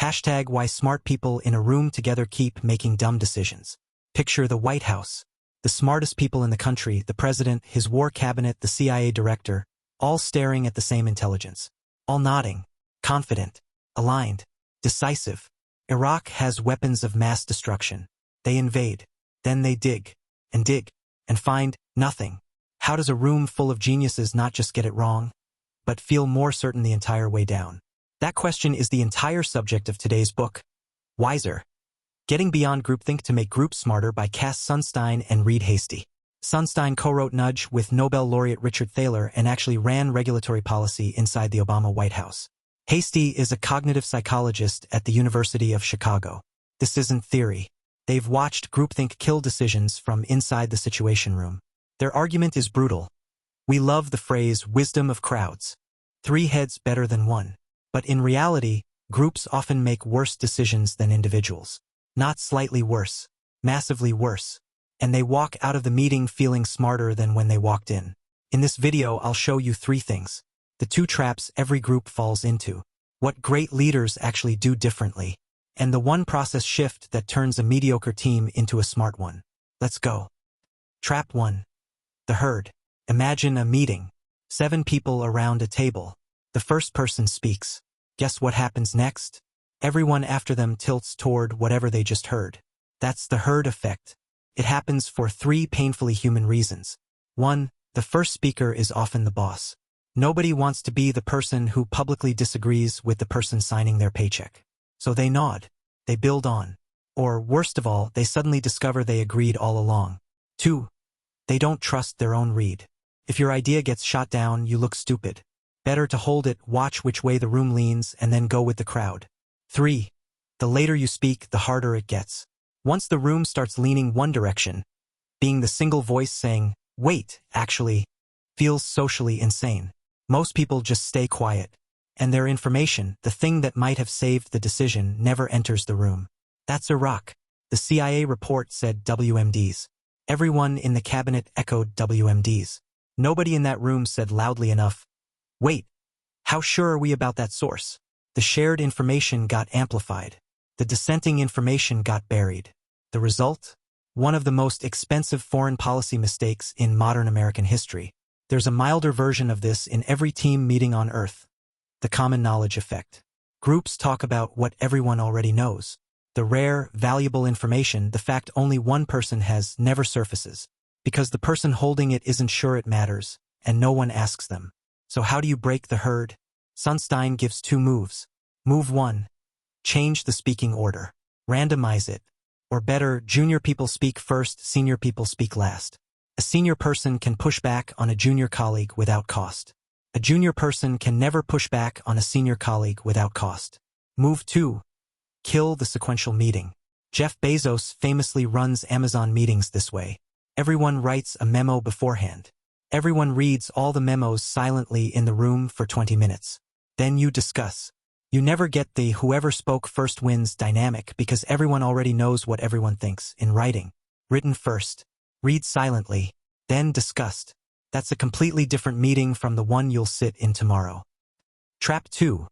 Hashtag why smart people in a room together keep making dumb decisions. Picture the White House. The smartest people in the country, the president, his war cabinet, the CIA director, all staring at the same intelligence. All nodding, confident, aligned, decisive. Iraq has weapons of mass destruction. They invade. Then they dig, and find nothing. How does a room full of geniuses not just get it wrong, but feel more certain the entire way down? That question is the entire subject of today's book, Wiser. Getting Beyond Groupthink to Make Groups Smarter by Cass Sunstein and Reed Hasty. Sunstein co-wrote Nudge with Nobel laureate Richard Thaler and actually ran regulatory policy inside the Obama White House. Hasty is a cognitive psychologist at the University of Chicago. This isn't theory. They've watched groupthink kill decisions from inside the Situation Room. Their argument is brutal. We love the phrase wisdom of crowds. 3 heads better than 1. But in reality, groups often make worse decisions than individuals. Not slightly worse, massively worse. And they walk out of the meeting feeling smarter than when they walked in. In this video, I'll show you 3 things. The 2 traps every group falls into. What great leaders actually do differently. And the 1 process shift that turns a mediocre team into a smart one. Let's go. Trap 1. The herd. Imagine a meeting. 7 people around a table. The first person speaks. Guess what happens next? Everyone after them tilts toward whatever they just heard. That's the herd effect. It happens for 3 painfully human reasons. 1. The first speaker is often the boss. Nobody wants to be the person who publicly disagrees with the person signing their paycheck. So they nod. They build on. Or, worst of all, they suddenly discover they agreed all along. 2. They don't trust their own read. If your idea gets shot down, you look stupid. Better to hold it, watch which way the room leans, and then go with the crowd. 3. The later you speak, the harder it gets. Once the room starts leaning one direction, being the single voice saying, wait, actually, feels socially insane. Most people just stay quiet. And their information, the thing that might have saved the decision, never enters the room. That's Iraq. The CIA report said WMDs. Everyone in the cabinet echoed WMDs. Nobody in that room said loudly enough, wait, how sure are we about that source? The shared information got amplified. The dissenting information got buried. The result? One of the most expensive foreign policy mistakes in modern American history. There's a milder version of this in every team meeting on Earth. The common knowledge effect. Groups talk about what everyone already knows. The rare, valuable information, the fact only one person has, never surfaces. Because the person holding it isn't sure it matters, and no one asks them. So how do you break the herd? Sunstein gives 2 moves. Move 1. Change the speaking order. Randomize it. Or better, junior people speak first, senior people speak last. A senior person can push back on a junior colleague without cost. A junior person can never push back on a senior colleague without cost. Move 2. Kill the sequential meeting. Jeff Bezos famously runs Amazon meetings this way. Everyone writes a memo beforehand. Everyone reads all the memos silently in the room for 20 minutes. Then you discuss. You never get the whoever spoke first wins dynamic because everyone already knows what everyone thinks in writing. Written first. Read silently. Then discussed. That's a completely different meeting from the one you'll sit in tomorrow. Trap 2.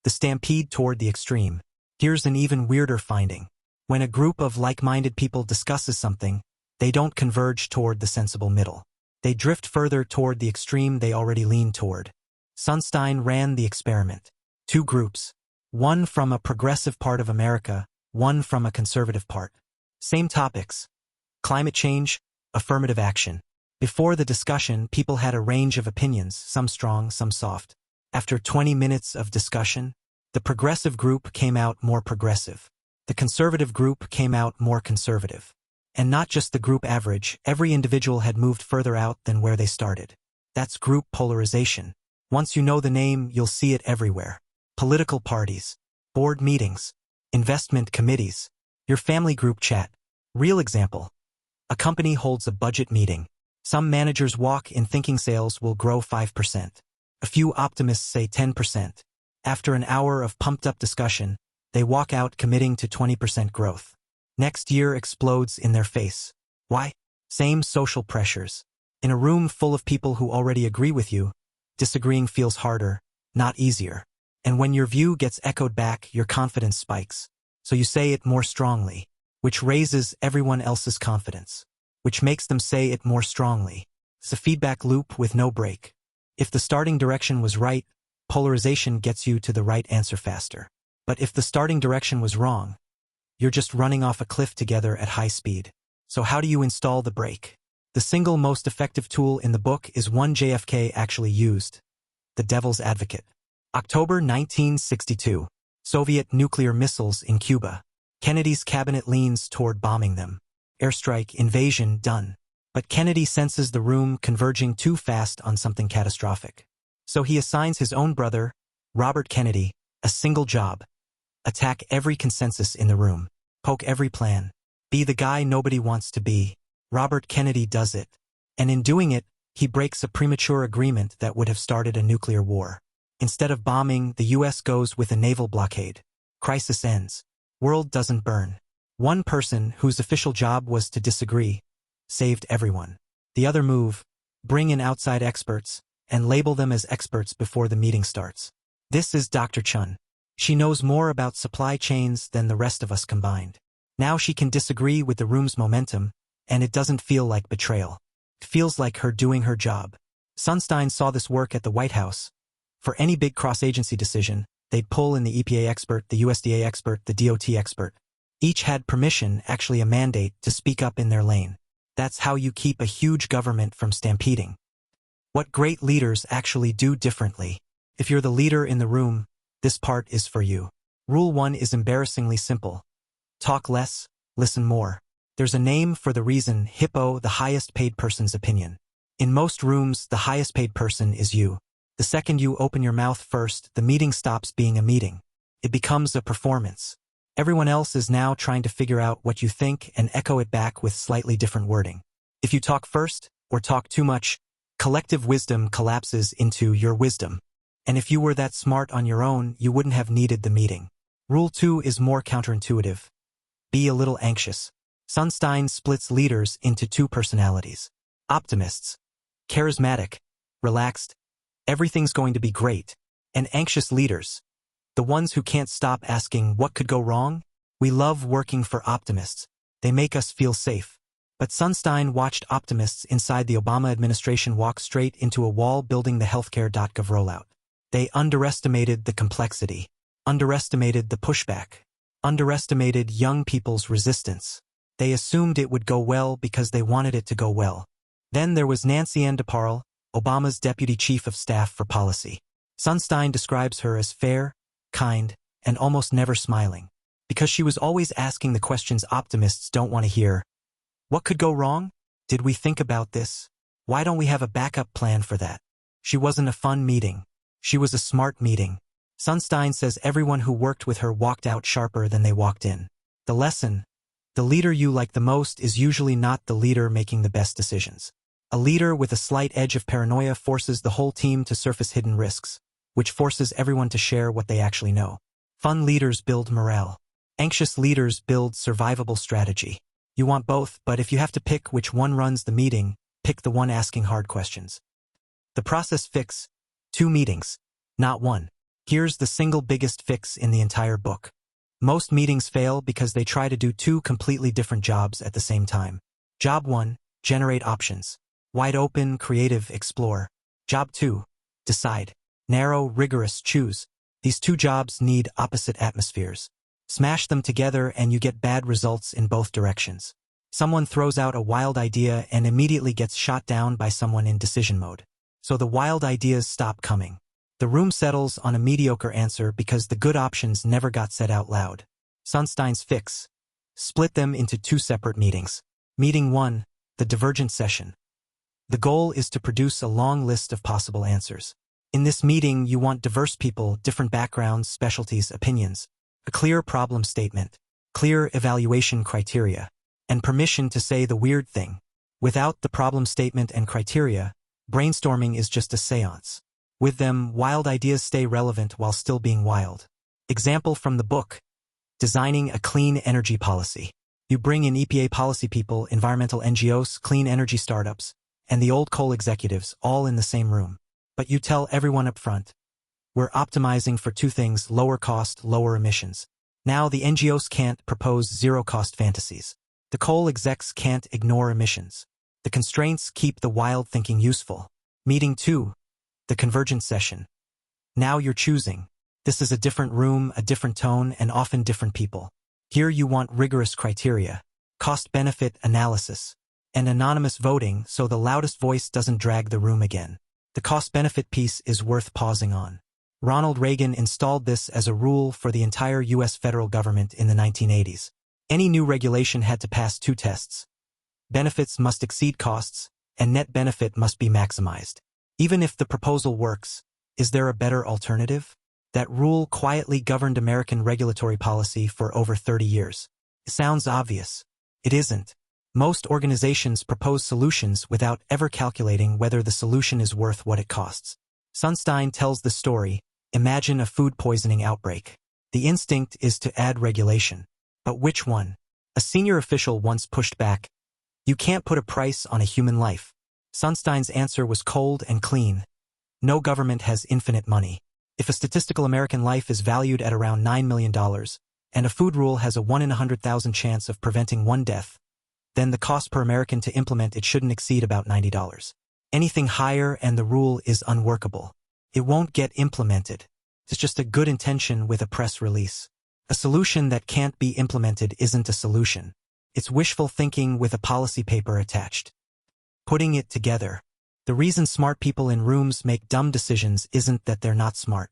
The stampede toward the extreme. Here's an even weirder finding. When a group of like-minded people discusses something, they don't converge toward the sensible middle. They drift further toward the extreme they already lean toward. Sunstein ran the experiment. 2 groups. One from a progressive part of America, one from a conservative part. Same topics. Climate change, affirmative action. Before the discussion, people had a range of opinions, some strong, some soft. After 20 minutes of discussion, the progressive group came out more progressive. The conservative group came out more conservative. And not just the group average, every individual had moved further out than where they started. That's group polarization. Once you know the name, you'll see it everywhere. Political parties, board meetings, investment committees, your family group chat. Real example. A company holds a budget meeting. Some managers walk in thinking sales will grow 5%. A few optimists say 10%. After an hour of pumped-up discussion, they walk out committing to 20% growth. Next year explodes in their face. Why? Same social pressures. In a room full of people who already agree with you, disagreeing feels harder, not easier. And when your view gets echoed back, your confidence spikes. So you say it more strongly, which raises everyone else's confidence, which makes them say it more strongly. It's a feedback loop with no break. If the starting direction was right, polarization gets you to the right answer faster. But if the starting direction was wrong, you're just running off a cliff together at high speed. So how do you install the brake? The single most effective tool in the book is one JFK actually used: the devil's advocate. October 1962. Soviet nuclear missiles in Cuba. Kennedy's cabinet leans toward bombing them. Airstrike, invasion, done. But Kennedy senses the room converging too fast on something catastrophic. So he assigns his own brother, Robert Kennedy, a single job: attack every consensus in the room. Poke every plan. Be the guy nobody wants to be. Robert Kennedy does it. And in doing it, he breaks a premature agreement that would have started a nuclear war. Instead of bombing, the US goes with a naval blockade. Crisis ends. World doesn't burn. One person, whose official job was to disagree, saved everyone. The other move: bring in outside experts, and label them as experts before the meeting starts. This is Dr. Chun. She knows more about supply chains than the rest of us combined. Now she can disagree with the room's momentum, and it doesn't feel like betrayal. It feels like her doing her job. Sunstein saw this work at the White House. For any big cross-agency decision, they'd pull in the EPA expert, the USDA expert, the DOT expert. Each had permission, actually a mandate, to speak up in their lane. That's how you keep a huge government from stampeding. What great leaders actually do differently. If you're the leader in the room, this part is for you. Rule 1 is embarrassingly simple. Talk less, listen more. There's a name for the reason: HIPPO, the highest paid person's opinion. In most rooms, the highest paid person is you. The second you open your mouth first, the meeting stops being a meeting. It becomes a performance. Everyone else is now trying to figure out what you think and echo it back with slightly different wording. If you talk first, or talk too much, collective wisdom collapses into your wisdom. And if you were that smart on your own, you wouldn't have needed the meeting. Rule 2 is more counterintuitive. Be a little anxious. Sunstein splits leaders into two personalities. Optimists. Charismatic. Relaxed. Everything's going to be great. And anxious leaders. The ones who can't stop asking what could go wrong. We love working for optimists. They make us feel safe. But Sunstein watched optimists inside the Obama administration walk straight into a wall building the healthcare.gov rollout. They underestimated the complexity, underestimated the pushback, underestimated young people's resistance. They assumed it would go well because they wanted it to go well. Then there was Nancy Ann DeParle, Obama's deputy chief of staff for policy. Sunstein describes her as fair, kind, and almost never smiling, because she was always asking the questions optimists don't want to hear. What could go wrong? Did we think about this? Why don't we have a backup plan for that? She wasn't a fun meeting. She was a smart meeting. Sunstein says everyone who worked with her walked out sharper than they walked in. The lesson: the leader you like the most is usually not the leader making the best decisions. A leader with a slight edge of paranoia forces the whole team to surface hidden risks, which forces everyone to share what they actually know. Fun leaders build morale. Anxious leaders build survivable strategy. You want both, but if you have to pick which one runs the meeting, pick the one asking hard questions. The process fix: 2 meetings, not 1. Here's the single biggest fix in the entire book. Most meetings fail because they try to do 2 completely different jobs at the same time. Job 1, generate options. Wide open, creative, explore. Job 2, decide. Narrow, rigorous, choose. These 2 jobs need opposite atmospheres. Smash them together and you get bad results in both directions. Someone throws out a wild idea and immediately gets shot down by someone in decision mode. So the wild ideas stop coming. The room settles on a mediocre answer because the good options never got said out loud. Sunstein's fix: split them into 2 separate meetings. Meeting 1, the divergent session. The goal is to produce a long list of possible answers. In this meeting, you want diverse people, different backgrounds, specialties, opinions, a clear problem statement, clear evaluation criteria, and permission to say the weird thing. Without the problem statement and criteria, brainstorming is just a seance. With them, wild ideas stay relevant while still being wild. Example from the book: designing a clean energy policy. You bring in EPA policy people, environmental NGOs, clean energy startups, and the old coal executives all in the same room. But you tell everyone up front, We're optimizing for two things: lower cost, lower emissions. Now the NGOs can't propose zero-cost fantasies. The coal execs can't ignore emissions. The constraints keep the wild thinking useful. Meeting 2. The convergence session. Now you're choosing. This is a different room, a different tone, and often different people. Here you want rigorous criteria, cost-benefit analysis, and anonymous voting so the loudest voice doesn't drag the room again. The cost-benefit piece is worth pausing on. Ronald Reagan installed this as a rule for the entire U.S. federal government in the 1980s. Any new regulation had to pass two tests. Benefits must exceed costs, and net benefit must be maximized. Even if the proposal works, is there a better alternative? That rule quietly governed American regulatory policy for over 30 years. It sounds obvious. It isn't. Most organizations propose solutions without ever calculating whether the solution is worth what it costs. Sunstein tells the story. Imagine a food poisoning outbreak. The instinct is to add regulation. But which one? A senior official once pushed back. You can't put a price on a human life. Sunstein's answer was cold and clean. No government has infinite money. If a statistical American life is valued at around $9 million, and a food rule has a 1 in 100,000 chance of preventing one death, then the cost per American to implement it shouldn't exceed about $90. Anything higher and the rule is unworkable. It won't get implemented. It's just a good intention with a press release. A solution that can't be implemented isn't a solution. It's wishful thinking with a policy paper attached. Putting it together. The reason smart people in rooms make dumb decisions isn't that they're not smart.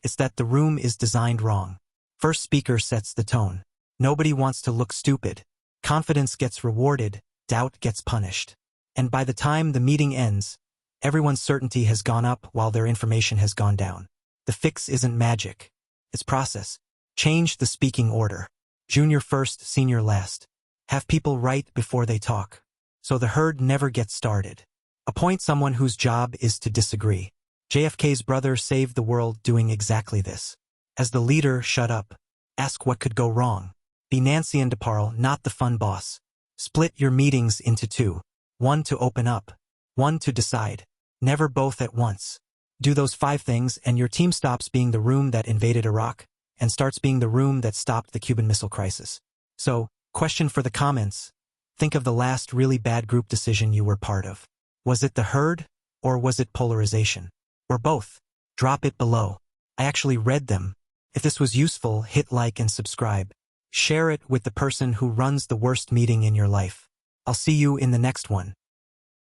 It's that the room is designed wrong. First speaker sets the tone. Nobody wants to look stupid. Confidence gets rewarded, doubt gets punished. And by the time the meeting ends, everyone's certainty has gone up while their information has gone down. The fix isn't magic. It's process. Change the speaking order. Junior first, senior last. Have people write before they talk, so the herd never gets started. Appoint someone whose job is to disagree. JFK's brother saved the world doing exactly this. As the leader, shut up. Ask what could go wrong. Be Nancy and DeParle, not the fun boss. Split your meetings into two. One to open up. One to decide. Never both at once. Do those 5 things and your team stops being the room that invaded Iraq and starts being the room that stopped the Cuban Missile Crisis. So, question for the comments. Think of the last really bad group decision you were part of. Was it the herd, or was it polarization? Or both? Drop it below. I actually read them. If this was useful, hit like and subscribe. Share it with the person who runs the worst meeting in your life. I'll see you in the next one.